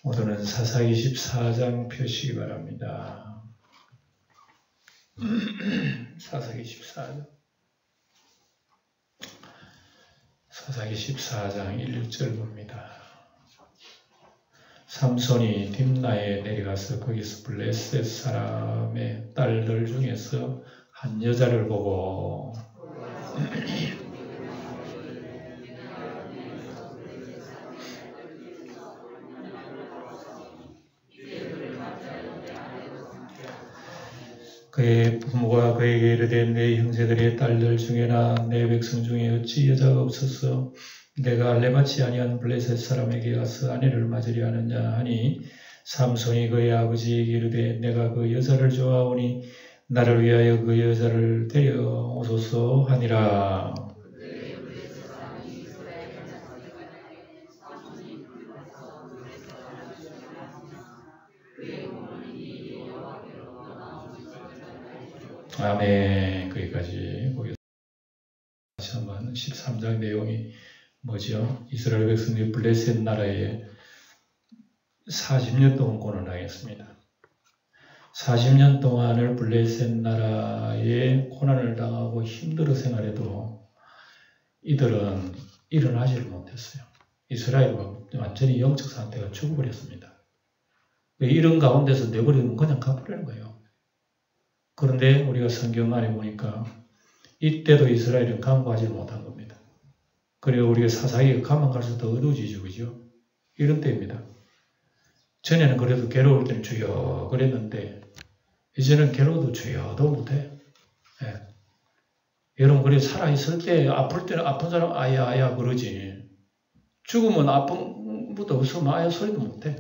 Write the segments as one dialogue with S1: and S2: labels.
S1: 오늘은 사사기 14장 펴시기 바랍니다. 사사기 14장. 사사기 14장 1절 봅니다. 삼손이 딥나에 내려가서 거기서 블레셋 사람의 딸들 중에서 한 여자를 보고 그의 부모가 그에게 이르되 내 형제들의 딸들 중에나 내 백성 중에 어찌 여자가 없어서 내가 알레마치 아니한 블레셋 사람에게 가서 아내를 맞으려 하느냐 하니 삼손이 그의 아버지에게 이르되 내가 그 여자를 좋아하오니 나를 위하여 그 여자를 데려오소서 하니라. 아멘. 거기까지 보겠습니다. 다시 한번 13장 내용이 뭐죠? 이스라엘 백성들이 블레셋 나라에 40년 동안 고난당했습니다. 40년 동안을 블레셋 나라에 고난을 당하고 힘들어 생활해도 이들은 일어나지를 못했어요. 이스라엘과 완전히 영적 상태가 죽어버렸습니다. 이런 가운데서 내버리면 그냥 가버리는 거예요. 그런데 우리가 성경 안에 보니까 이때도 이스라엘은 강구하지 못한 겁니다. 그리고 우리가 사사기가 가면 갈수록 더 어두워지죠. 그죠? 이런 때입니다. 전에는 그래도 괴로울 때는 주여 그랬는데 이제는 괴로워도 주여도 못해. 예. 여러분 그래 살아있을 때 아플 때는 아픈 사람 아야 아야 그러지. 죽으면 아픔부터 없으면 아야 소리도 못해.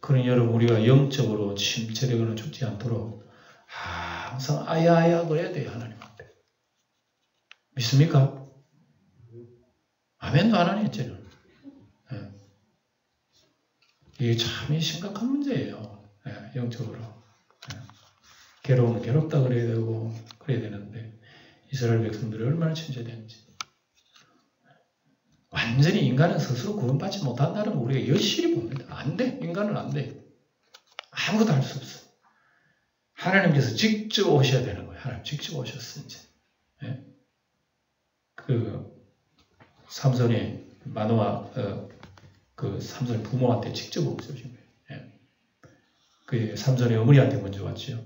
S1: 그러니 여러분 우리가 영적으로 침체되거나 죽지 않도록 항상 아야 아야 그래야 돼요. 하나님한테. 믿습니까? 아멘도 안 하네 이제는. 예. 이게 참 심각한 문제예요. 예, 영적으로. 예. 괴로우면 괴롭다 그래야 되고 그래야 되는데 이스라엘 백성들이 얼마나 침체되는지. 완전히 인간은 스스로 구원받지 못한다는 걸 우리가 여실히 봅니다. 안 돼. 인간은 안 돼. 아무것도 할 수 없어. 하나님께서 직접 오셔야 되는 거예요. 하나님 직접 오셨어 이제. 예? 그 삼손이 마노아 그 삼손의 부모한테 직접 오신 거예요. 예. 그 삼손의 어머니한테 먼저 왔죠.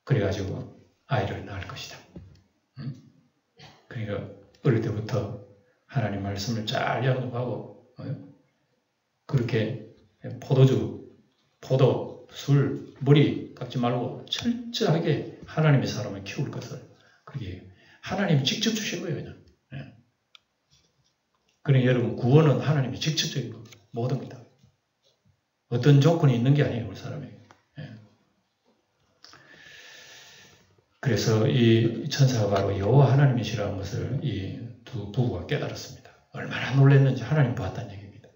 S1: 그래가지고 아이를 낳을 것이다. 그러니까 어릴 때부터 하나님 말씀을 잘 양육하고 그렇게 포도주, 포도, 술, 머리 깎지 말고 철저하게 하나님의 사람을 키울 것을 그게 하나님이 직접 주신 거예요. 그냥. 예. 그러니까 여러분 구원은 하나님이 직접적인 거 모든입니다. 어떤 조건이 있는 게 아니에요. 우리 사람에게. 예. 그래서 이 천사가 바로 여호와 하나님이시라는 것을 이 두 부부가 깨달았습니다. 얼마나 놀랐는지 하나님 보았다는 얘기입니다.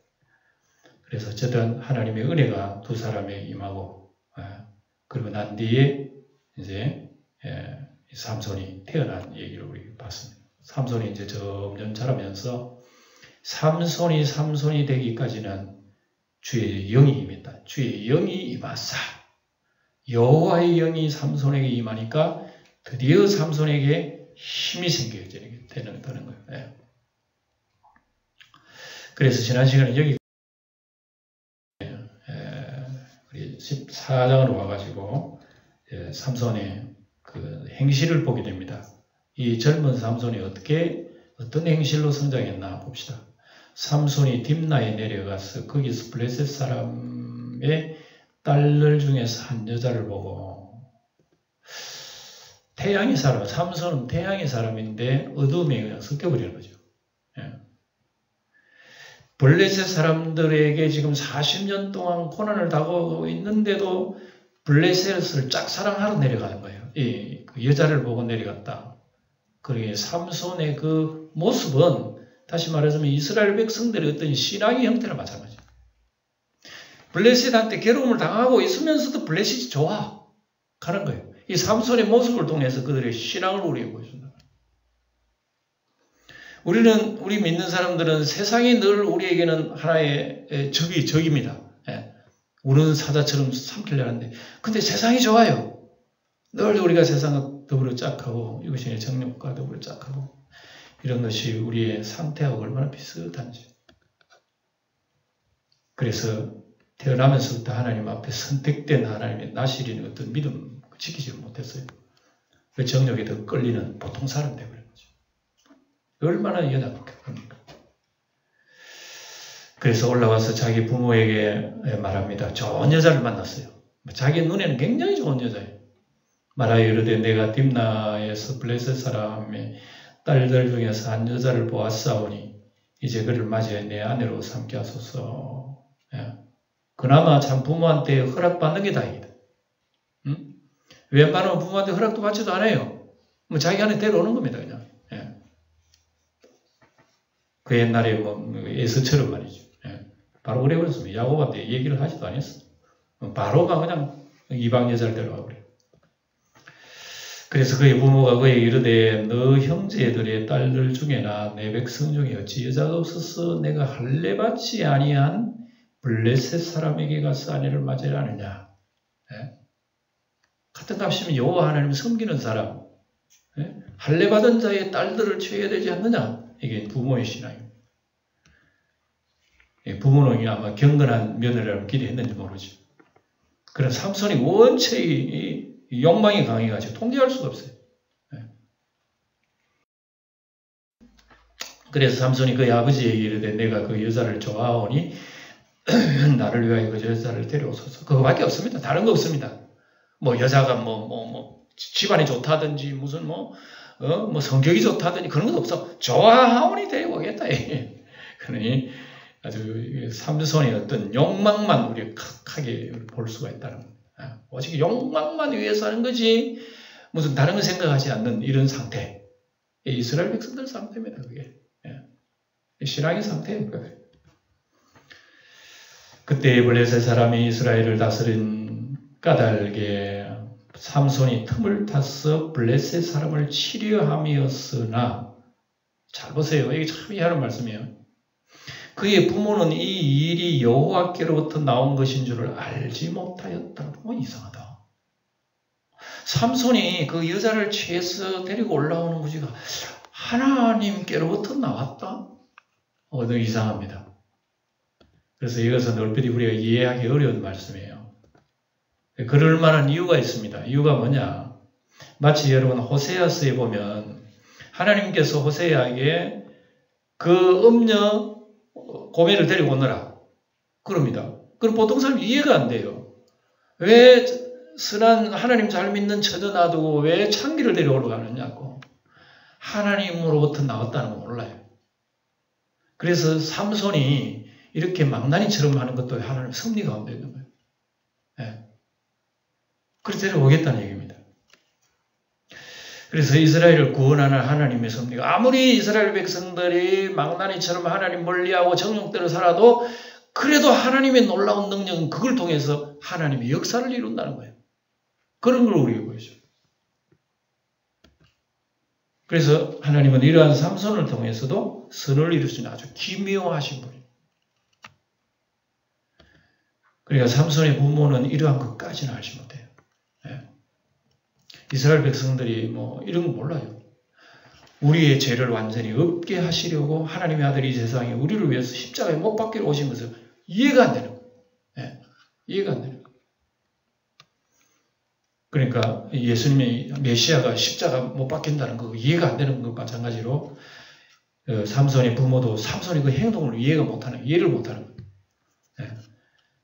S1: 그래서 어쨌든 하나님의 은혜가 두 사람에 임하고 그리고 난 뒤에 이제 삼손이 태어난 얘기를 우리 봤습니다. 삼손이 이제 점점 자라면서 삼손이 되기까지는 주의 영이 임했다. 주의 영이 임하사 여호와의 영이 삼손에게 임하니까 드디어 삼손에게 힘이 생겨지게 되는 거예요. 예. 그래서 지난 시간에 여기 14장으로 와가지고 삼손의 그 행실을 보게 됩니다. 이 젊은 삼손이 어떤 행실로 성장했나 봅시다. 삼손이 딥나에 내려가서 거기서 블레셋 사람의 딸들 중에서 한 여자를 보고 태양의 사람, 삼손은 태양의 사람인데 어둠에 그냥 섞여버리는 거죠. 예. 블레셋 사람들에게 지금 40년 동안 고난을 당하고 있는데도 블레셋을 짝사랑하러 내려가는 거예요. 그 여자를 보고 내려갔다. 그러게 삼손의 그 모습은 다시 말하자면 이스라엘 백성들의 어떤 신앙의 형태랑 마찬가지예요. 블레셋한테 괴로움을 당하고 있으면서도 블레셋이 좋아 가는 거예요. 이 삼손의 모습을 통해서 그들의 신앙을 우리에게 보여준다. 우리 믿는 사람들은 세상이 늘 우리에게는 하나의 적입니다. 예. 우는 사자처럼 삼키려 하는데, 근데 세상이 좋아요. 늘 우리가 세상과 더불어 짝하고, 이것이 정욕과 더불어 짝하고, 이런 것이 우리의 상태하고 얼마나 비슷한지. 그래서 태어나면서부터 하나님 앞에 선택된 하나님의 나시리는 어떤 믿음 지키지 못했어요. 그 정욕에 더 끌리는 보통 사람 되버린 거죠. 얼마나 연약합니까? 그래서 올라와서 자기 부모에게 말합니다. 좋은 여자를 만났어요. 자기 눈에는 굉장히 좋은 여자예요. 말하여 이르되 내가 딥나에서 블레셋 사람의 딸들 중에서 한 여자를 보았사오니 이제 그를 맞이해 내 아내로 삼게 하소서. 예. 그나마 참 부모한테 허락받는 게 다행이다. 응? 웬만하면 부모한테 허락도 받지도 않아요. 뭐 자기 안에 데려오는 겁니다, 그냥. 예. 그 옛날에 뭐 에서처럼 말이죠. 예. 바로 그래 버렸습니다. 야곱한테 얘기를 하지도 않았어. 바로가 그냥 이방 여자를 데려와 버려. 그래서 그의 부모가 그에게 이르되 너 형제들의 딸들 중에나 내 백성 중에 어찌 여자가 없어서 내가 할례받지 아니한 블레셋 사람에게 가서 아내를 맞으려 하느냐. 예? 같은 값이면 여호와 하나님을 섬기는 사람, 예? 할례받은 자의 딸들을 취해야 되지 않느냐. 이게 부모의 신앙입니다. 예, 부모는 아마 경건한 며느리라는 기대했는지 모르죠. 그런 삼손이 원체 욕망이 강해가지고 통제할 수가 없어요. 예. 그래서 삼손이 그의 아버지에게 이르되 내가 그 여자를 좋아하오니 나를 위하여 그 여자를 데려오소서. 그거밖에 없습니다. 다른 거 없습니다. 뭐 여자가 집안이 좋다든지 무슨 성격이 좋다든지 그런 것 없어. 좋아하오니 데려오겠다. 그러니 아주 삼손의 어떤 욕망만 우리 크게 볼 수가 있다는 겁니다. 오직 욕망만 위해서 하는 거지 무슨 다른 거 생각하지 않는 이런 상태. 이스라엘 백성들 상태입니다. 그게. 신앙의 상태예요. 그때 블레셋 사람이 이스라엘을 다스린 까닭에 삼손이 틈을 타서 블레셋 사람을 치려함이었으나 잘 보세요. 이게 참 이해하는 말씀이에요. 그의 부모는 이 일이 여호와께로부터 나온 것인 줄을 알지 못하였다. 이상하다. 삼손이 그 여자를 취해서 데리고 올라오는 무지가 하나님께로부터 나왔다. 너무 이상합니다. 그래서 이것은 얼핏 우리가 이해하기 어려운 말씀이에요. 그럴 만한 이유가 있습니다. 이유가 뭐냐? 마치 여러분 호세아서에 보면 하나님께서 호세아에게 그 음녀 고멜을 데리고 오너라. 그럽니다. 그럼 보통 사람이 이해가 안 돼요. 왜 선한 하나님 잘 믿는 처녀 놔두고 왜 창기를 데려오러 가느냐고. 하나님으로부터 나왔다는 거 몰라요. 그래서 삼손이 이렇게 망나니처럼 하는 것도 하나님 섭리 가운데 있는 거예요. 예. 그래서 데려오겠다는 얘기입니다. 그래서 이스라엘을 구원하는 하나님의 섭리가 아무리 이스라엘 백성들이 망나니처럼 하나님 멀리하고 정욕대로 살아도 그래도 하나님의 놀라운 능력은 그걸 통해서 하나님의 역사를 이룬다는 거예요. 그런 걸 우리가 보여줘요. 그래서 하나님은 이러한 삼손을 통해서도 선을 이룰 수 있는 아주 기묘하신 분이에요. 그러니까 삼손의 부모는 이러한 것까지는 알지 못해요. 예. 이스라엘 백성들이 이런 거 몰라요. 우리의 죄를 완전히 없게 하시려고 하나님의 아들이 이 세상에 우리를 위해서 십자가에 못 박히러 오신 것을 이해가 안 되는 거예요. 예. 이해가 안 되는 거예요. 그러니까 예수님의 메시아가 십자가 못 박힌다는 거 이해가 안 되는 것 마찬가지로 삼손의 부모도 삼손이 그 행동을 이해를 못하는 거예요. 예.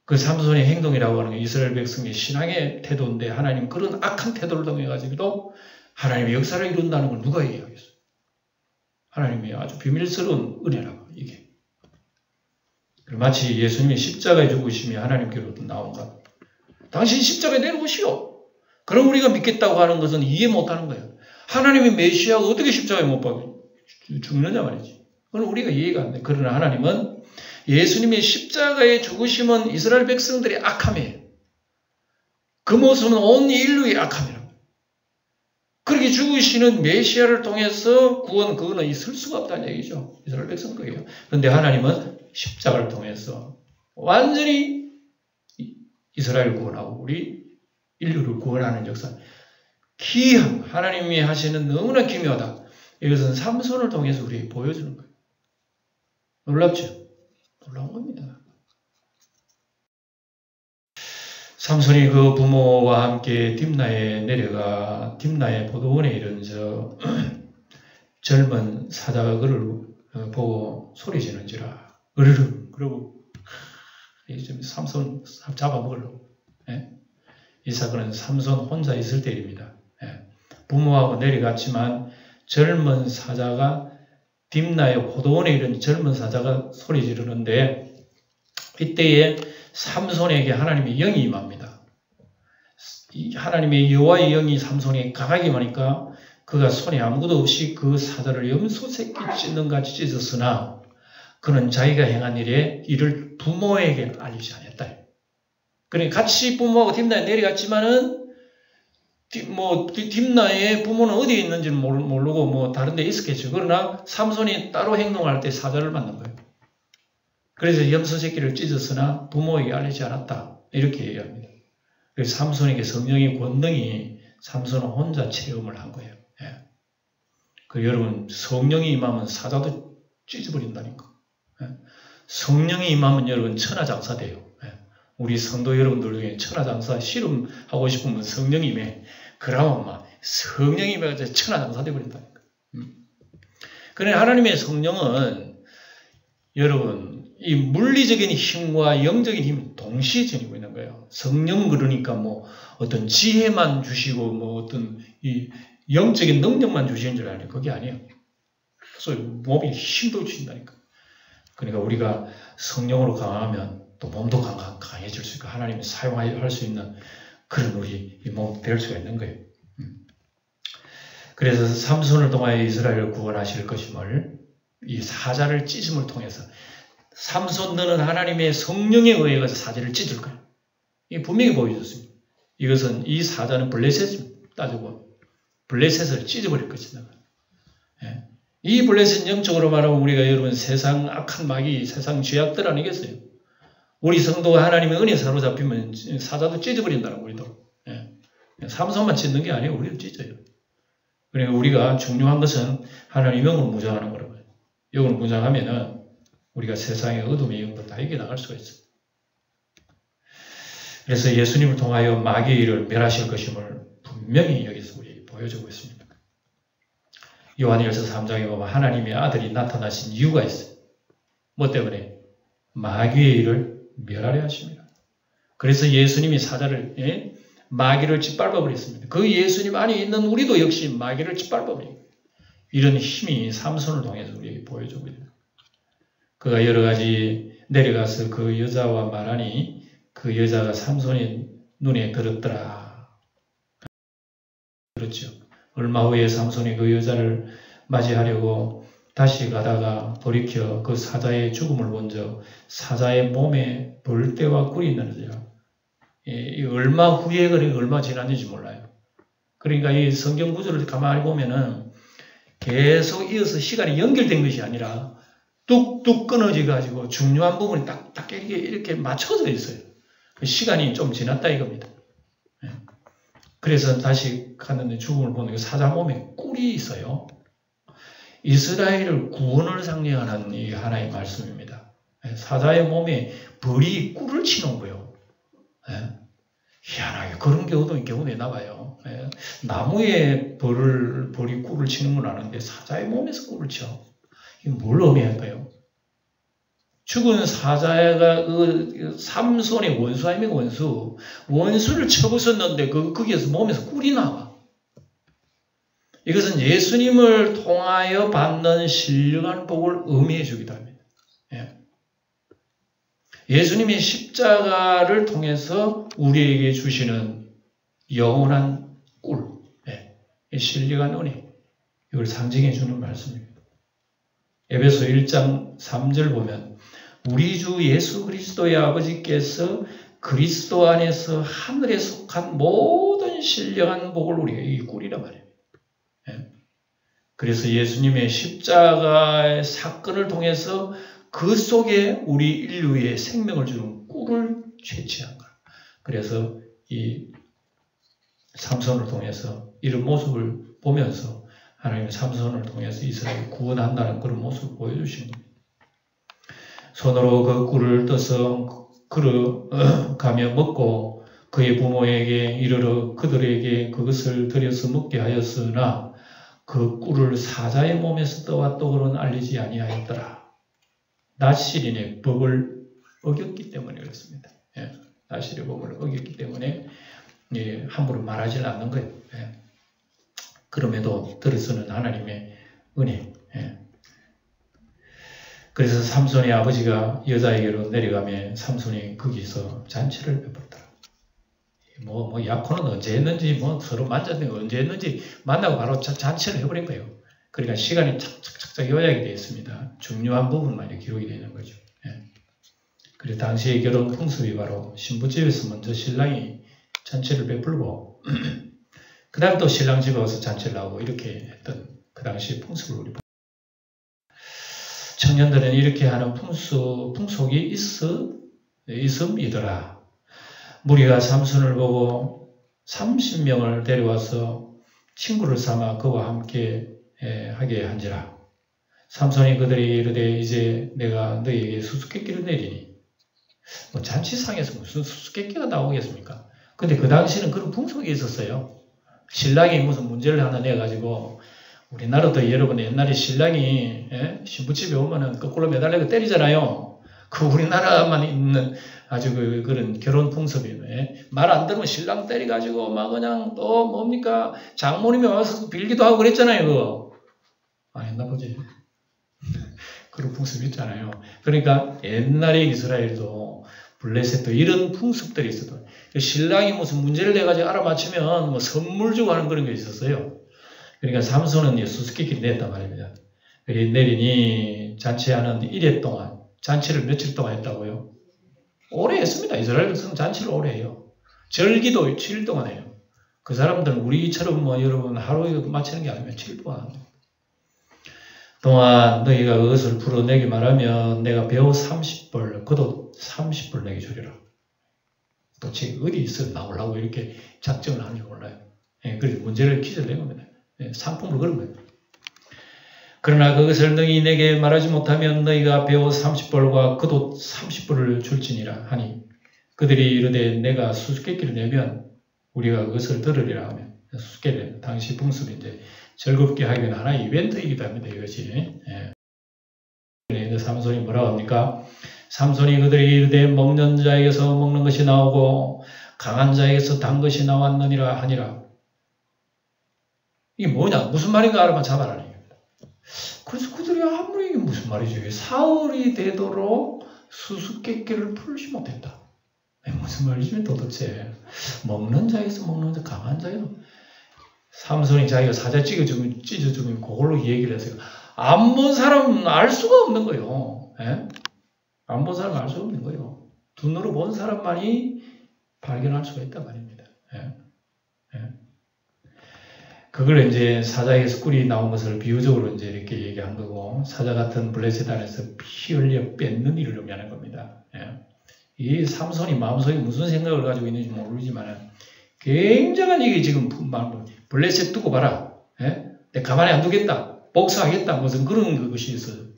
S1: 그 삼손의 행동이라고 하는 게 이스라엘 백성의 신앙의 태도인데 하나님 그런 악한 태도를 통해가지고도 하나님의 역사를 이룬다는 걸 누가 이해하겠어요? 하나님의 아주 비밀스러운 은혜라고 이게. 마치 예수님이 십자가에 죽으심이 하나님께로부터 나온 것. 당신 십자가에 내려오시오. 그럼 우리가 믿겠다고 하는 것은 이해 못하는 거예요. 하나님의 메시아가 어떻게 십자가에 못 박혀 죽느냐 말이지. 그건 우리가 이해가 안 돼. 그러나 하나님은 예수님의 십자가의 죽으심은 이스라엘 백성들의 악함이에요. 그 모습은 온 인류의 악함이라고. 그렇게 죽으시는 메시아를 통해서 구원, 그거는 있을 수가 없다는 얘기죠. 이스라엘 백성 거예요. 그런데 하나님은 십자가를 통해서 완전히 이스라엘을 구원하고 우리 인류를 구원하는 역사. 기이함, 하나님이 하시는 너무나 기묘하다. 이것은 삼손을 통해서 우리에게 보여주는 거예요. 놀랍죠? 놀라운 겁니다. 삼손이 그 부모와 함께 딥나에 내려가 딥나의 포도원에 이른 젊은 사자가 그를 보고 소리지는지라 으르르 그러고 삼손 잡아먹으려고. 예? 이 사건은 삼손 혼자 있을 때 일입니다. 예. 부모하고 내려갔지만 젊은 사자가 딥나의 포도원에 이른 젊은 사자가 소리 지르는데 이때에 삼손에게 하나님의 영이 임합니다. 하나님의 여호와의 영이 삼손에게 강하게 임하니까 그가 손에 아무것도 없이 그 사자를 염소새끼 찢는 같이 찢었으나 그는 자기가 행한 일을 부모에게 알리지 않았다. 그러니까 같이 부모하고 딥나에 내려갔지만은 딥나의 부모는 어디에 있는지는 모르고 다른 데 있었겠죠. 그러나 삼손이 따로 행동할 때 사자를 만난 거예요. 그래서 염소새끼를 찢었으나 부모에게 알리지 않았다. 이렇게 얘기합니다. 그래서 삼손에게 성령의 권능이 삼손은 혼자 체험을 한 거예요. 예. 여러분 성령이 임하면 사자도 찢어버린다니까. 예. 성령이 임하면 여러분 천하장사 돼요. 예. 우리 성도 여러분들 중에 천하장사 실험하고 싶으면 성령이 임해. 그러면 막 성령이 임해서 천하장사 돼버린다니까. 그런데 하나님의 성령은 여러분 이 물리적인 힘과 영적인 힘을 동시에 지니고 있는 거예요. 성령 그러니까 어떤 지혜만 주시고 어떤 이 영적인 능력만 주시는 줄 아니에요. 그게 아니에요. 그래서 몸에 힘도 주신다니까. 그러니까 우리가 성령으로 강하면 또 몸도 강해질 수 있고 하나님이 사용할 수 있는 그런 우리 이 몸 될 수가 있는 거예요. 그래서 삼손을 통하여 이스라엘을 구원하실 것임을 이 사자를 찢음을 통해서 삼손 너는 하나님의 성령에 의해 사자를 찢을 거야. 이 분명히 보여줬습니다. 이것은 이 사자는 블레셋을 따지고 블레셋을 찢어버릴 것이다. 예. 이 블레셋 영적으로 말하면 우리가 여러분 세상 악한 마귀, 세상 죄악들 아니겠어요? 우리 성도가 하나님의 은혜 사로잡히면 사자도 찢어버린다는 우리도. 예. 삼손만 찢는 게 아니에요. 우리도 찢어요. 그러니까 우리가 중요한 것은 하나님 영으로 무장하는 거라고요. 영으로 무장하면은 우리가 세상의 어둠의 영도 다 이겨나갈 수가 있어요. 그래서 예수님을 통하여 마귀의 일을 멸하실 것임을 분명히 여기서 우리 보여주고 있습니다. 요한일서 3장에 보면 하나님의 아들이 나타나신 이유가 있어요. 뭐 때문에? 마귀의 일을 멸하려 하십니다. 그래서 예수님이 사자를 마귀를 짓밟아 버렸습니다. 그 예수님 안에 있는 우리도 역시 마귀를 짓밟아 버립니다. 이런 힘이 삼손을 통해서 우리에게 보여주고 있습니다. 그가 여러 가지 내려가서 그 여자와 말하니 그 여자가 삼손의 눈에 들었더라. 그렇죠. 얼마 후에 삼손이 그 여자를 맞이하려고 다시 가다가 돌이켜 그 사자의 죽음을 본 적 사자의 몸에 벌떼와 꿀이 있는지라. 얼마 후에 그리고 얼마 지났는지 몰라요. 그러니까 이 성경 구조를 가만히 보면은 계속 이어서 시간이 연결된 것이 아니라 뚝뚝 끊어져 가지고 중요한 부분이 딱 이렇게 맞춰져 있어요. 시간이 좀 지났다 이겁니다. 그래서 다시 갔는데 죽음을 보는 게 사자 몸에 꿀이 있어요. 이스라엘을 구원을 상징하는 이 하나의 말씀입니다. 사자의 몸에 벌이 꿀을 치는 거예요. 희한하게 그런 경우도 있나 봐요. 나무에 벌이 꿀을 치는 건 아는데 사자의 몸에서 꿀을 쳐. 이게 뭘 의미할까요? 죽은 사자가 삼손의 원수 아닙니까? 원수를 쳐부쉈는데 거기에서 몸에서 꿀이 나와. 이것은 예수님을 통하여 받는 신령한 복을 의미해 주기도 합니다. 예수님이 십자가를 통해서 우리에게 주시는 영원한 꿀, 신령한 은혜, 이걸 상징해 주는 말씀입니다. 에베소 1장 3절 보면 우리 주 예수 그리스도의 아버지께서 그리스도 안에서 하늘에 속한 모든 신령한 복을 우리에게 꿀이라 말해요. 그래서 예수님의 십자가의 사건을 통해서 그 속에 우리 인류의 생명을 주는 꿀을 채취한 거예요. 그래서 이 삼손을 통해서 이런 모습을 보면서 하나님은 삼손을 통해서 이스라엘을 구원한다는 그런 모습을 보여주신 겁니다. 손으로 그 꿀을 떠서 가며 먹고 그의 부모에게 이르러 그들에게 그것을 들여서 먹게 하였으나 그 꿀을 사자의 몸에서 떠왔다고는 알리지 아니하였더라. 나실인의 법을 어겼기 때문에 그렇습니다. 나실의 법을 어겼기 때문에 함부로 말하지 않는 거예요. 그럼에도 들어서는 하나님의 은혜. 그래서 삼손의 아버지가 여자에게로 내려가며 삼손이 거기서 잔치를 베풀었더라. 야코는 언제 했는지, 서로 만졌는지 언제 했는지 만나고 바로 잔치를 해버린 거예요. 그러니까 시간이 착착착착 요약이 되어 있습니다. 중요한 부분만 이렇게 기록이 되는 거죠. 그래서 당시의 결혼 풍습이 바로 신부집에서 먼저 신랑이 잔치를 베풀고 그 다음 또 신랑 집에 와서 잔치를 하고 이렇게 했던 그 당시의 풍습을 우리 청년들은 이렇게 하는 풍속이 있음이더라. 무리가 삼손을 보고 30명을 데려와서 친구를 삼아 그와 함께 하게 한지라. 삼손이 그들이 이르되 이제 내가 너희에게 수수께끼를 내리니. 잔치상에서 무슨 수수께끼가 나오겠습니까? 근데 그 당시는 그런 풍속이 있었어요. 신랑이 무슨 문제를 하나 내가지고 우리나라도 여러분 옛날에 신랑이 신부집에 오면은 거꾸로 매달리고 때리잖아요. 그 우리나라만 있는 아주 그런 결혼 풍습이에요. 말 안 들으면 신랑 때려가지고 막 그냥 또 뭡니까 장모님이 와서 빌기도 하고 그랬잖아요. 그거. 했나 보지. 그런 풍습이 있잖아요. 그러니까 옛날에 이스라엘도 블레셋도 이런 풍습들이 있었던. 신랑이 무슨 문제를 내가지고 알아맞히면 선물 주고 하는 그런 게 있었어요. 그러니까 삼손은 수수께끼를 냈단 말입니다. 내리니 잔치하는 1회 동안 잔치를 며칠 동안 했다고요? 오래 했습니다. 이스라엘 백성은 잔치를 오래 해요. 절기도 7일 동안 해요. 그 사람들은 우리처럼 여러분 하루에 마치는 게 아니면 7일 동안 합니다. 동안 너희가 그것을 풀어내기 말하면 내가 배우 30벌, 그도 30벌 내게 주리라. 도대체 어디 있어 나오려고 이렇게 작정을 하는지 몰라요. 그래서 문제를 퀴즈를 낸 겁니다. 상품으로 그런 거예요. 그러나 그것을 너희 내게 말하지 못하면 너희가 배우 30벌과 그도 30벌을 줄지니라 하니 그들이 이르되 내가 수수께끼를 내면 우리가 그것을 들으리라 하면 수수께끼는 당시 풍습이 이제 즐겁게 하기는 하나의 이벤트이기도 합니다. 이것이. 삼손이 뭐라고 합니까? 삼손이 그들이 이르되 먹는 자에게서 먹는 것이 나오고 강한 자에게서 단 것이 나왔느니라 하니라. 이게 뭐냐? 무슨 말인가 알아만 잡아라는 얘기입니다. 그래서 그들이 아무리 이게 무슨 말이죠? 사흘이 되도록 수수께끼를 풀지 못했다. 무슨 말이지 도대체? 먹는 자에서 먹는 자, 강한 자에서. 삼손이 자기가 사자 찢어주면 그걸로 얘기를 했어요. 안 본 사람은 알 수가 없는 거예요. 안 본 사람은 알 수가 없는 거예요. 눈으로 본 사람만이 발견할 수가 있단 말입니다. 그걸 이제 사자에게서 꿀이 나온 것을 비유적으로 이제 이렇게 얘기한 거고, 사자 같은 블레셋 안에서 피 흘려 뺏는 일을 의미하는 겁니다. 이 삼손이 마음속에 무슨 생각을 가지고 있는지 모르지만, 굉장한 얘기 지금 블레셋 두고 봐라. 내가 가만히 안 두겠다. 복수하겠다. 무슨 그런 것이 있어요.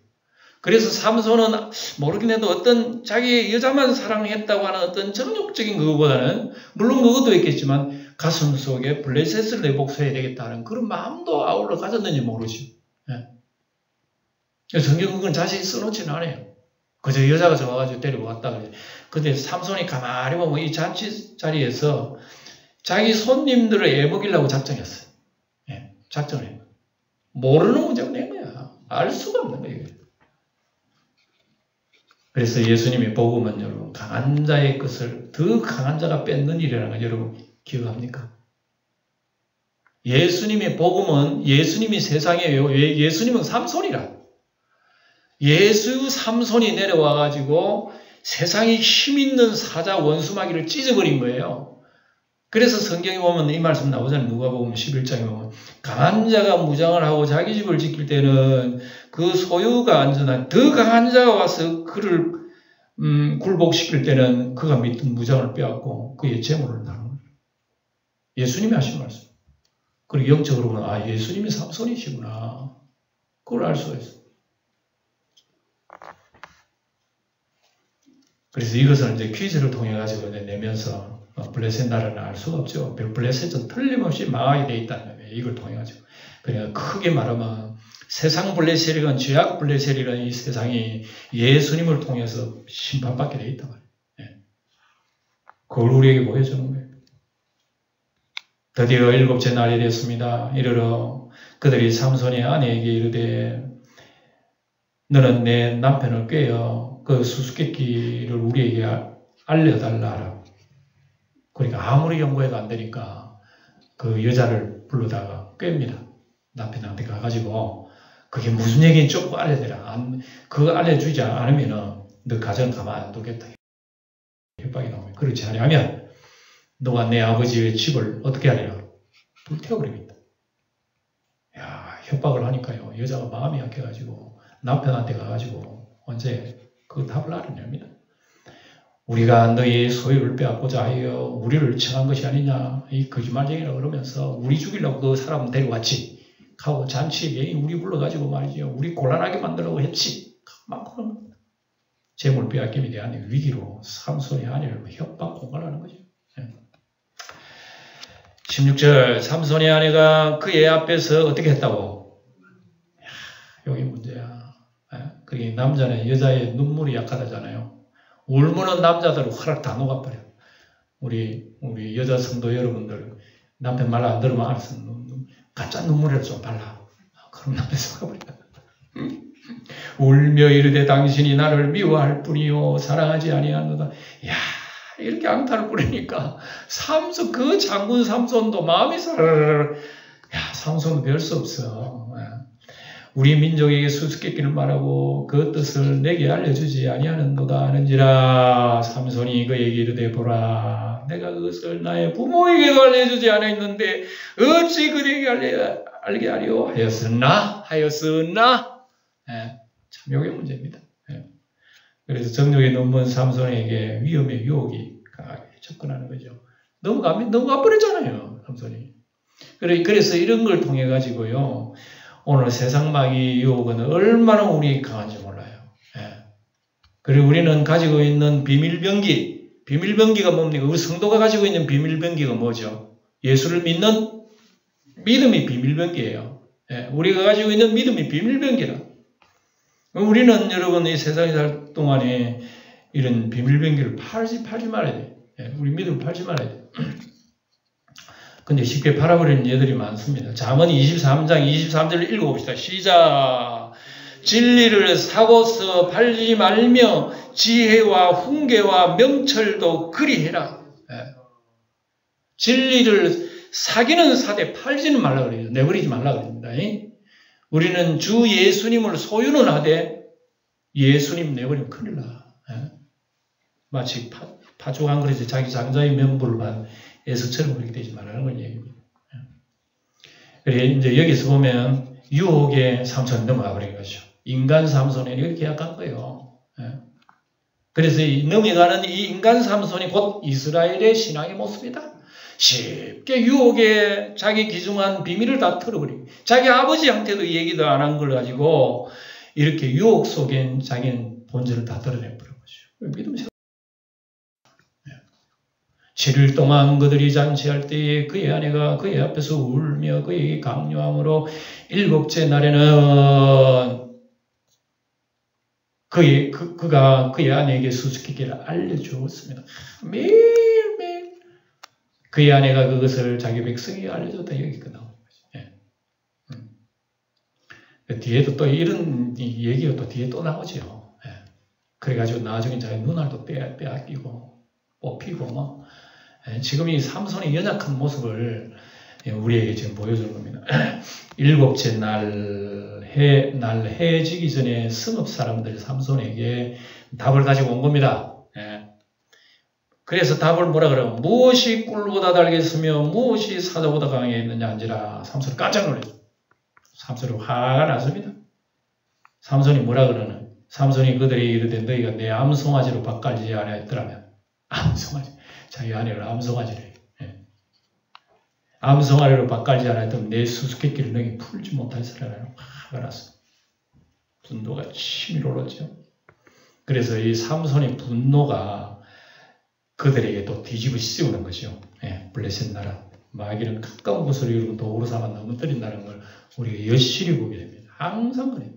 S1: 그래서 삼손은 모르긴 해도 어떤 자기 여자만 사랑했다고 하는 어떤 정욕적인 그거보다는 물론 그것도 있겠지만 가슴 속에 블레셋을 내 복수해야 되겠다는 그런 마음도 아울러 가졌는지 모르지. 성경 그건 자세히 써놓지는 않아요. 그저 여자가 좋아가지고 데리고 갔다 그러지. 근데 삼손이 가만히 보면 이 잔치 자리에서 자기 손님들을 애먹이려고 작정했어요. 작정을. 모르는 문제가 된 거야. 알 수가 없는 거예요. 그래서 예수님의 복음은 여러분 강한 자의 것을 더 강한 자가 뺏는 일이라는 거 여러분 기억합니까? 예수님의 복음은 예수님이 세상이에요. 예수님은 삼손이라. 삼손이 내려와가지고 세상에 힘있는 사자 원수마귀를 찢어버린 거예요. 그래서 성경에 보면 이 말씀 나오잖아요. 누가복음 11장에 보면 강한 자가 무장을 하고 자기 집을 지킬 때는 그 소유가 안전한 더 강한 자가 와서 그를 굴복시킬 때는 그가 믿던 무장을 빼앗고 그의 재물을 나누는 거예요. 예수님이 하신 말씀. 그리고 영적으로는 아 예수님이 삼손이시구나. 그걸 알 수가 있어요. 그래서 이것을 이제 퀴즈를 통해 가지고 내면서 블레셋 나라는 알 수가 없죠. 블레셋은 틀림없이 망하게 돼 있다는 거예요. 이걸 통해 가지고. 그러니까 크게 말하면 세상 블레셋이건 죄악 블레셋이건 이 세상이 예수님을 통해서 심판받게 돼 있단 말이에요. 예. 그걸 우리에게 보여주는 거예요. 드디어 일곱째 날이 됐습니다. 이르러 그들이 삼손의 아내에게 이르되 너는 내 남편을 꿰어 그 수수께끼를 우리에게 알려달라 하라. 그러니까 아무리 연구해도 안 되니까 그 여자를 불러다가 꿰입니다. 남편한테 가가지고 그게 무슨 얘기인지 좀 알려드라. 그거 알려주지 않으면 너 가정 가만 안 두겠다. 협박이 나오면 그렇지 않으면 너가 내 아버지의 집을 어떻게 하리라? 불태워버리겠다. 야, 협박을 하니까요. 여자가 마음이 약해가지고 남편한테 가가지고 언제 그 답을 알아냅니다. 우리가 너희 소유를 빼앗고자 하여 우리를 청한 것이 아니냐. 이 거짓말쟁이라 그러면서 우리 죽이려고 그 사람 데려왔지. 하고 잔치에 우리 불러가지고 말이죠. 우리 곤란하게 만들려고 했지. 막 그런 겁니다. 재물 빼앗김에 대한 위기로 삼손의 아내를 협박 공갈하는 거죠. 16절 삼손의 아내가 그의 앞에서 어떻게 했다고? 여기 문제야. 그게 남자는 여자의 눈물이 약하다잖아요. 울면은 남자들은 화락 다 녹아버려. 우리 여자 성도 여러분들 남편 말 안 들으면 알았어. 가짜 눈물이라도 좀 발라. 그럼 남편 속아버려. 울며 이르되 당신이 나를 미워할 뿐이요 사랑하지 아니하노다. 야 이렇게 앙탈을 부리니까 그 장군 삼손도 마음이 사르르. 야 삼손은 별 수 없어. 우리 민족에게 수수께끼를 말하고 그 뜻을 내게 알려주지 아니하는도다 하는지라. 삼손이 그에게 이르되 보라 내가 그것을 나의 부모에게도 알려주지 않았는데 어찌 그에게 알게 하려 하였으나 참 이게 문제입니다. 그래서 정욕에 넘은 삼손에게 위험의 유혹이 강하게 접근하는 거죠. 너무 가버렸잖아요 삼손이. 그래서 이런 걸 통해 가지고요 오늘 세상 마귀 유혹은 얼마나 우리 강한지 몰라요. 그리고 우리는 가지고 있는 비밀병기가 뭡니까? 우리 성도가 가지고 있는 비밀병기가 뭐죠? 예수를 믿는 믿음이 비밀병기예요. 우리가 가지고 있는 믿음이 비밀병기라. 우리는 여러분 이 세상에 살 동안에 이런 비밀병기를 팔지 말아야 돼. 우리 믿음을 팔지 말아야 돼. 근데 쉽게 팔아버리는 예들이 많습니다. 잠언 23장 23절을 읽어봅시다. 시작. 진리를 사고서 팔지 말며 지혜와 훈계와 명철도 그리해라. 진리를 사기는 사되 팔지는 말라 그래요. 내버리지 말라 그럽니다. 우리는 주 예수님을 소유는 하되 예수님 내버리면 큰일 나. 마치 파죽 한 그릇에 자기 장자의 면부를 에서처럼 그렇게 되지 말라는 걸 얘기합니다. 그래 이제 여기서 보면 유혹의 삼손이 넘어가 버린 거죠. 인간 삼손이 이렇게 약한 거예요. 그래서 넘어가는 이 인간 삼손이 곧 이스라엘의 신앙의 모습이다. 쉽게 유혹에 자기 기중한 비밀을 다 털어버리고 자기 아버지한테도 얘기도 안 한 걸 가지고 이렇게 유혹 속엔 자기는 본질을 다 드러내버린 거죠. 믿음이 7일 동안 그들이 잔치할 때에 그의 아내가 그의 앞에서 울며 그에게 강요함으로 7째 날에는 그가 그의 아내에게 수수께끼를 알려주었습니다. 매일매일 그의 아내가 그것을 자기 백성에게 알려줬다. 여기까지 나오는 거죠. 뒤에도 또 이런 얘기가 또 뒤에 또 나오죠. 그래가지고 나중에 자기 눈알도 빼앗기고 뽑히고 지금 이 삼손의 연약한 모습을 우리에게 지금 보여주는 겁니다. 7째 날 해 지기 전에 성읍 사람들 삼손에게 답을 가지고 온 겁니다. 그래서 답을 뭐라 그래요? 무엇이 꿀보다 달겠으며 무엇이 사자보다 강하겠느냐 한지라. 삼손이 깜짝 놀랐어요. 삼손이 화가 났습니다. 삼손이 뭐라 그러는? 삼손이 그들이 이르되 너희가 내 암송아지로 밭갈지 아니하였더라면. 암송아지. 자기 아내를 암송아지래. 예. 암송아지로 밭갈지 아니하였더면 내 수수께끼를 너희 풀지 못하였으리라. 화가 났어. 분노가 치밀어 올랐죠. 그래서 이 삼손의 분노가 그들에게 또 뒤집어 씌우는 거죠. 예, 블레셋 나라. 마귀는 가까운 곳을 이루고 도구로 삼아 넘어뜨린다는 걸 우리가 여실히 보게 됩니다. 항상 그래요.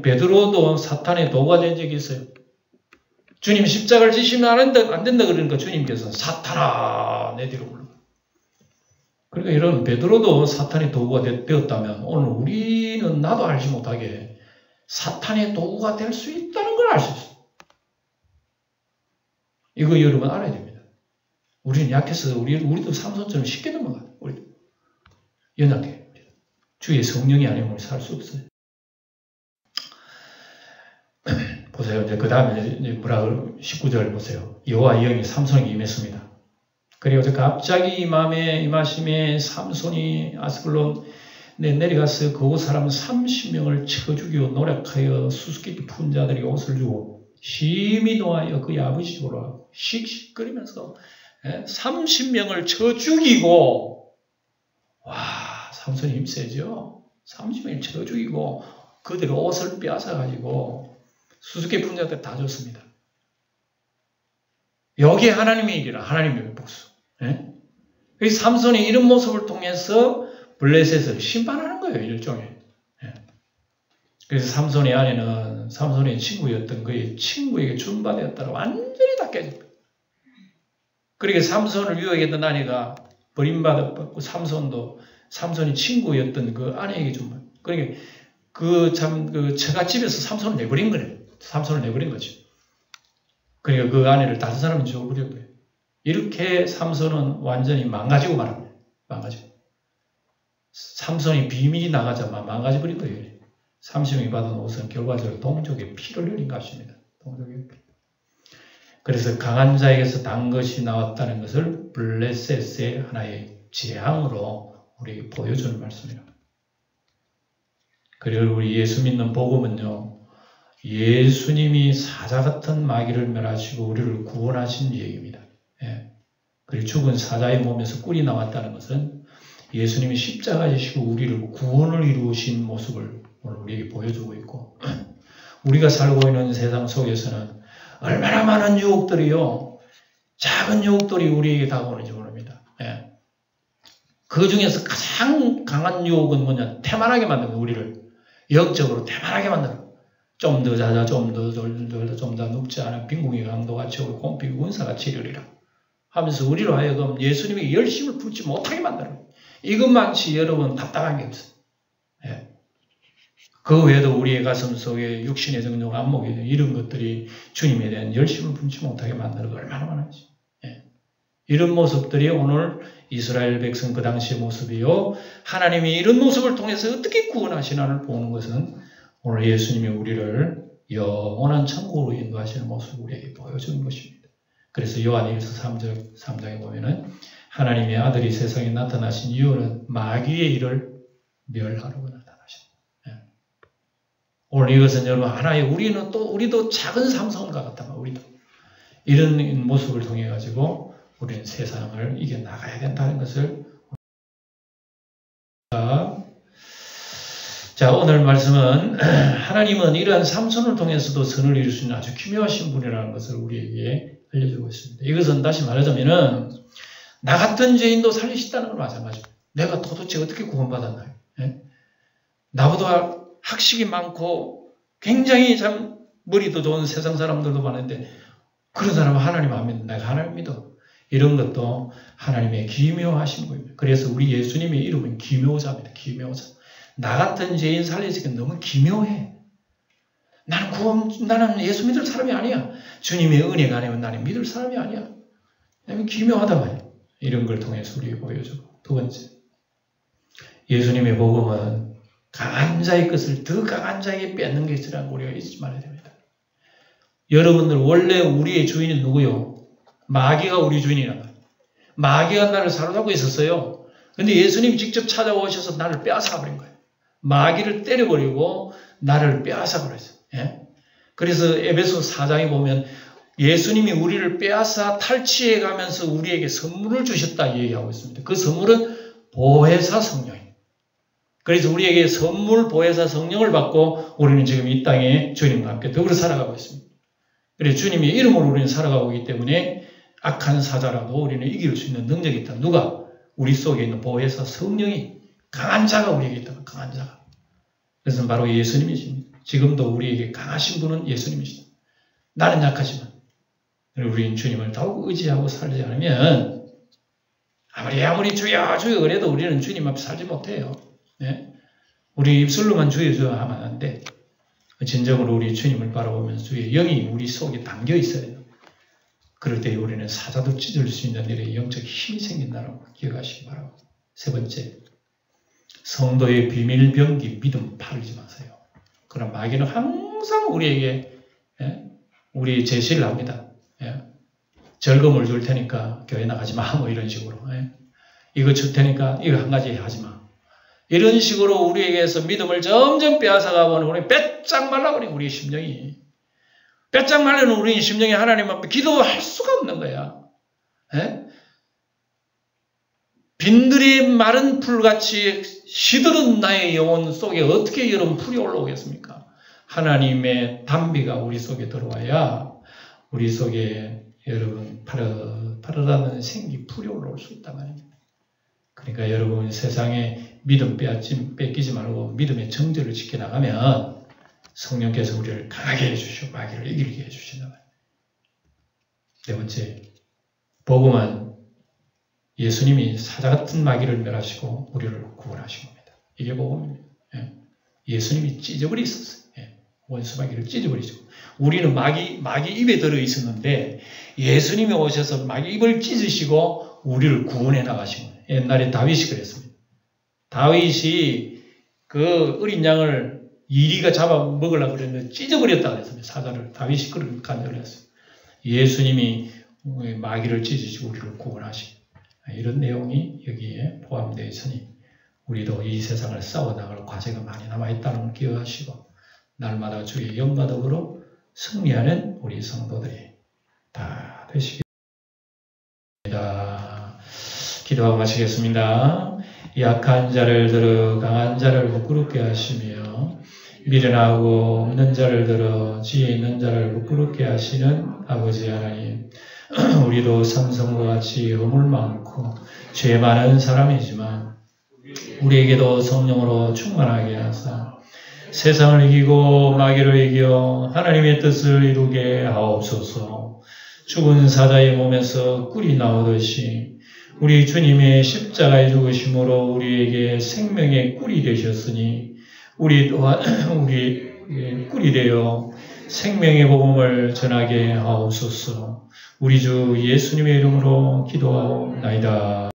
S1: 베드로도 사탄의 도구가 된 적이 있어요. 주님 십자가를 지시면 안 된다 그러니까 주님께서 사탄아 내 뒤로 물러. 그러니까 이런 베드로도 사탄의 도구가 되었다면 오늘 우리는 나도 알지 못하게 사탄의 도구가 될 수 있다는 걸 알 수 있어요. 이거 여러분 알아야 됩니다. 우리는 약해서 우리도 삼손처럼 쉽게 넘어가요. 우리도 연약해. 주의 성령이 아니면 우리 살 수 없어요. 보세요. 이제 그 다음에 뭐라 19절 보세요. 여호와의 영이 삼손에게 임했습니다. 그리고 갑자기 임하심에 삼손이 아스글론에 내려가서 그곳 사람 30명을 쳐 죽이고 노력하여 수수께끼 푼 자들에게 옷을 주고 심히 노하여 그의 아버지 집으로 가고 씩씩거리면서 30명을 쳐 죽이고 와 삼손이 힘세죠. 30명을 쳐 죽이고 그들의 옷을 빼앗아가지고 수수께끼 푼 자들 다 줬습니다. 여기에 하나님의 일이라 하나님의 복수. 예? 삼손이 이런 모습을 통해서 블레셋을 심판하는 거예요. 일종의. 예. 그래서 삼손의 아내는 삼손의 친구였던 그의 친구에게 준바되었다고 완전히 다 깨집니다. 그러니까 삼손을 유혹했던 아내가 버림받았고 삼손이 친구였던 그 아내에게 준바. 그러니까 그 처갓집에서 삼손을 내버린 거예요. 삼손을 내버린 거죠. 그러니까 그 아내를 다른 사람이 죽어버린 거예요. 이렇게 삼손은 완전히 망가지고 말합니다. 망가지고. 삼손이 비밀이 나가자마자 망가져버린 거예요. 30명이 받은 옷은 결과적으로 동족의 피를 흘린 것입니다. 동족의 피. 그래서 강한 자에게서 단 것이 나왔다는 것을 블레셋의 하나의 재앙으로 우리에게 보여주는 말씀이에요. 그리고 우리 예수 믿는 복음은요. 예수님이 사자 같은 마귀를 멸하시고 우리를 구원하신 얘기입니다. 예. 그리고 죽은 사자의 몸에서 꿀이 나왔다는 것은 예수님이 십자가 지시고 우리를 구원을 이루신 모습을 오늘 우리에게 보여주고 있고 우리가 살고 있는 세상 속에서는 얼마나 많은 유혹들이요. 작은 유혹들이 우리에게 다가오는지 모릅니다. 예. 그 중에서 가장 강한 유혹은 뭐냐. 태만하게 만드는 우리를 영적으로 태만하게 만드는 좀 더 자자, 좀 더 눕지 않은 빈궁이 강도같이 오고 공비가 운사같이 이르리라 하면서 우리로 하여금 예수님에게 열심을 품지 못하게 만들어요. 이것만치 여러분 답답한 게 없어요. 예. 그 외에도 우리의 가슴 속에 육신의 정욕, 안목에 이런 것들이 주님에 대한 열심을 품지 못하게 만드는 거 얼마나 많은지. 예. 이런 모습들이 오늘 이스라엘 백성 그 당시의 모습이요. 하나님이 이런 모습을 통해서 어떻게 구원하시나를 보는 것은 오늘 예수님이 우리를 영원한 천국으로 인도하시는 모습을 우리에게 보여주는 것입니다. 그래서 요한일서 3장에 보면은 하나님의 아들이 세상에 나타나신 이유는 마귀의 일을 멸하려고 나타나셨다. 예. 오늘 이것은 여러분 하나의 우리도 작은 삼손과 같다. 우리도 이런 모습을 통해 가지고 우리는 세상을 이겨 나가야 된다는 것을. 자, 오늘 말씀은 하나님은 이러한 삼손을 통해서도 선을 이룰 수 있는 아주 기묘하신 분이라는 것을 우리에게 알려주고 있습니다. 이것은 다시 말하자면은 나 같은 죄인도 살리시다는 건 마찬가지입니다. 내가 도대체 어떻게 구원받았나요? 예? 나보다 학식이 많고 굉장히 참 머리도 좋은 세상 사람들도 많은데 그런 사람은 하나님 안 믿는다. 내가 하나님 믿어. 이런 것도 하나님의 기묘하신 분입니다. 그래서 우리 예수님의 이름은 기묘자입니다. 기묘자. 나 같은 죄인 살리시기 너무 기묘해. 나는 예수 믿을 사람이 아니야. 주님의 은혜가 아니면 나는 믿을 사람이 아니야. 기묘하다 말이야. 이런 걸 통해서 우리에게 보여주고. 두 번째, 예수님의 복음은 강한 자의 것을 더 강한 자에게 뺏는 것이라고 우리가 잊지 말아야 됩니다. 여러분들 원래 우리의 주인은 누구요? 마귀가 우리 주인이란 말이에요. 마귀가 나를 사로잡고 있었어요. 근데 예수님이 직접 찾아오셔서 나를 빼앗아버린 거예요. 마귀를 때려버리고 나를 빼앗아버렸어요. 예? 그래서 에베소 4장에 보면 예수님이 우리를 빼앗아 탈취해가면서 우리에게 선물을 주셨다 얘기하고 있습니다. 그 선물은 보혜사 성령이에요. 그래서 우리에게 선물 보혜사 성령을 받고 우리는 지금 이 땅에 주님과 함께 더불어 살아가고 있습니다. 그래서 주님의 이름으로 우리는 살아가고 있기 때문에 악한 사자라도 우리는 이길 수 있는 능력이 있다. 누가? 우리 속에 있는 보혜사 성령이 강한 자가 우리에게 있다. 강한 자가. 그래서 바로 예수님이십니다. 지금도 우리에게 강하신 분은 예수님이십니다. 나는 약하지만 우리는 주님을 더욱 의지하고 살지 않으면 아무리 주여 주여 그래도 우리는 주님 앞에 살지 못해요. 네? 우리 입술로만 주여 주여 하면 안 돼. 진정으로 우리 주님을 바라보면서 주의 영이 우리 속에 담겨 있어야 돼요. 그럴 때 우리는 사자도 찢을 수 있는 일에 영적 힘이 생긴다고 기억하시기 바랍니다. 세 번째, 성도의 비밀 병기 믿음 팔지 마세요. 그럼 마귀는 항상 우리에게 우리 제시를 합니다. 절금을 줄 테니까 교회 나가지 마. 뭐 이런 식으로. 이거 줄 테니까 이거 한 가지 하지 마. 이런 식으로 우리에게서 믿음을 점점 빼앗아가보는 우리 빼짝 말라버린 우리의 심령이. 빼짝 말라는 우리의 심령이 하나님 앞에 기도할 수가 없는 거야. 빈들이 마른 풀같이 시들은 나의 영혼 속에 어떻게 여러분 풀이 올라오겠습니까? 하나님의 담비가 우리 속에 들어와야 우리 속에 여러분 파르다는 생기 풀이 올라올 수 있단 말입니다. 그러니까 여러분 세상에 믿음 뺏기지 말고 믿음의 정절을 지켜나가면 성령께서 우리를 강하게 해주시고 마귀를 이기게 해주신단 말입니다. 네 번째, 복음은 예수님이 사자 같은 마귀를 멸하시고 우리를 구원하신 겁니다. 이게 복음입니다. 예수님이 찢어버리셨어요. 원수 마귀를 찢어버리시고 우리는 마귀 입에 들어 있었는데 예수님이 오셔서 마귀 입을 찢으시고 우리를 구원해 나가신 거예요. 옛날에 다윗이 그랬습니다. 다윗이 그 어린 양을 이리가 잡아 먹으려고 그랬는데 찢어버렸다고 했습니다. 사자를. 다윗이 그런 간절을 했어요. 예수님이 마귀를 찢으시고 우리를 구원하신 이런 내용이 여기에 포함되어 있으니 우리도 이 세상을 싸워나갈 과제가 많이 남아있다는 걸 기억하시고 날마다 주의 영과 더불어 승리하는 우리 성도들이 다 되시기 바랍니다. 기도하고 마치겠습니다. 약한 자를 들어 강한 자를 부끄럽게 하시며 미련하고 없는 자를 들어 지혜 있는 자를 부끄럽게 하시는 아버지 하나님, 우리도 삼성과 같이 허물 많고 죄 많은 사람이지만 우리에게도 성령으로 충만하게 하사 세상을 이기고 마귀를 이겨 하나님의 뜻을 이루게 하옵소서. 죽은 사자의 몸에서 꿀이 나오듯이 우리 주님의 십자가의 죽으심으로 우리에게 생명의 꿀이 되셨으니 우리 또한 우리의 꿀이 되어 생명의 복음을 전하게 하옵소서. 우리 주 예수님의 이름으로 기도하옵나이다.